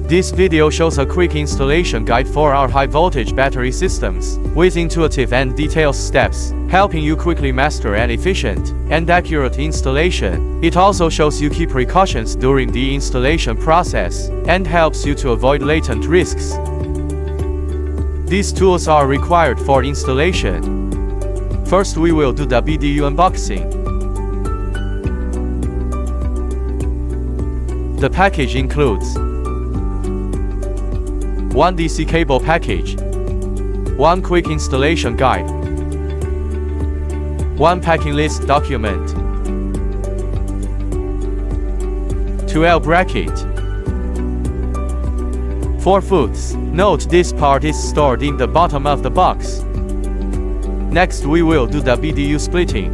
This video shows a quick installation guide for our high-voltage battery systems, with intuitive and detailed steps, helping you quickly master an efficient and accurate installation. It also shows you key precautions during the installation process, and helps you to avoid latent risks. These tools are required for installation. First, we will do the BDU unboxing. The package includes 1 DC cable package, 1 quick installation guide, 1 packing list document, 2 L bracket, 4 foots. Note this part is stored in the bottom of the box. Next, we will do the BDU splitting.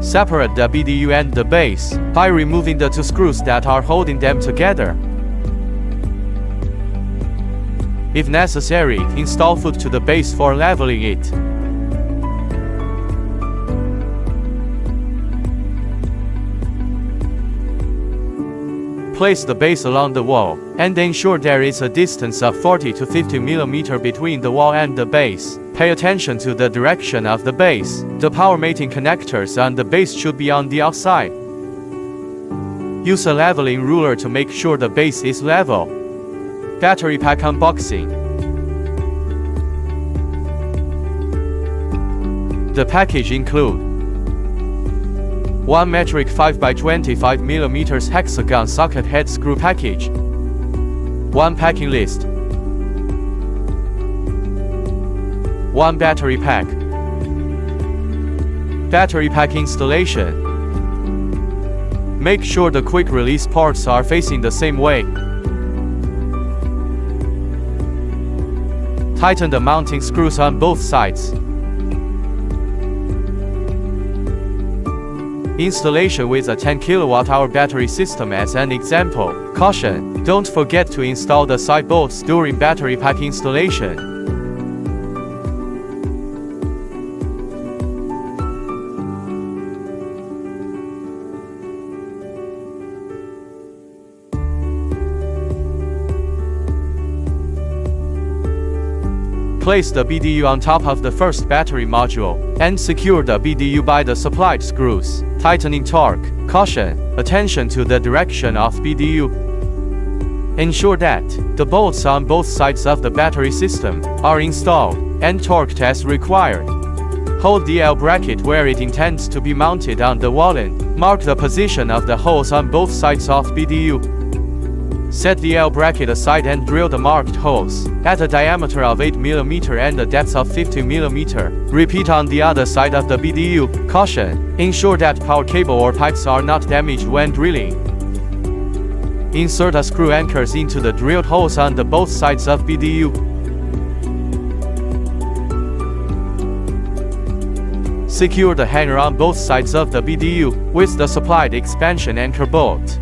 Separate the BDU and the base by removing the 2 screws that are holding them together. If necessary, install foot to the base for leveling it. Place the base along the wall, and ensure there is a distance of 40 to 50 mm between the wall and the base. Pay attention to the direction of the base. The power mating connectors on the base should be on the outside. Use a leveling ruler to make sure the base is level. Battery pack unboxing. The package includes 1 metric 5x25 mm hexagon socket head screw package, 1 packing list, 1 battery pack. Battery pack installation. Make sure the quick release ports are facing the same way. Tighten the mounting screws on both sides. Installation with a 10 kWh battery system as an example. Caution: don't forget to install the side bolts during battery pack installation. Place the BDU on top of the first battery module, and secure the BDU by the supplied screws. Tightening torque. Caution: attention to the direction of BDU. Ensure that the bolts on both sides of the battery system are installed, and torqued as required. Hold the L bracket where it intends to be mounted on the wall and mark the position of the holes on both sides of BDU. Set the L bracket aside and drill the marked holes at a diameter of 8 mm and a depth of 50 mm. Repeat on the other side of the BDU. Caution: ensure that power cable or pipes are not damaged when drilling. Insert a screw anchors into the drilled holes on the both sides of BDU. Secure the hanger on both sides of the BDU with the supplied expansion anchor bolt.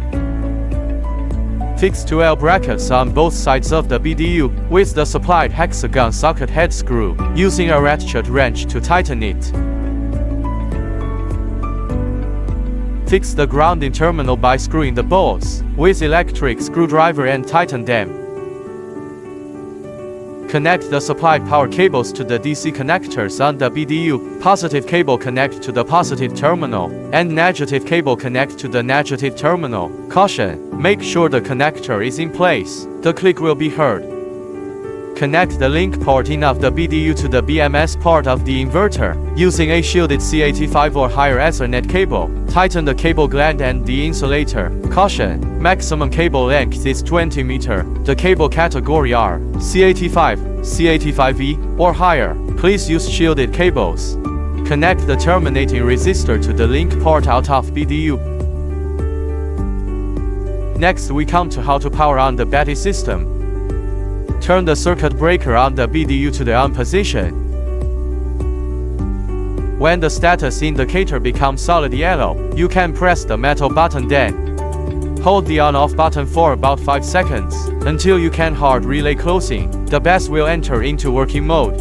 Fix 2 L brackets on both sides of the BDU with the supplied hexagon socket head screw, using a ratchet wrench to tighten it. Fix the grounding terminal by screwing the bolts with electric screwdriver and tighten them. Connect the supplied power cables to the DC connectors on the BDU. Positive cable connect to the positive terminal, and negative cable connect to the negative terminal. Caution: make sure the connector is in place. The click will be heard. Connect the link port in of the BDU to the BMS port of the inverter, using a shielded C85 or higher Ethernet cable. Tighten the cable gland and the insulator. Caution: maximum cable length is 20 meter. The cable category are C85, C85E, or higher. Please use shielded cables. Connect the terminating resistor to the link port out of BDU. Next, we come to how to power on the battery system. Turn the circuit breaker on the BDU to the on position. When the status indicator becomes solid yellow, you can press the metal button, then hold the on-off button for about 5 seconds, until you can hard relay closing. The BESS will enter into working mode.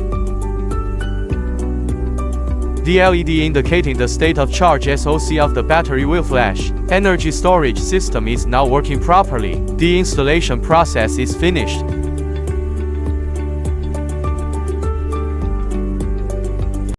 The LED indicating the state of charge SoC of the battery will flash. Energy storage system is now working properly. The installation process is finished.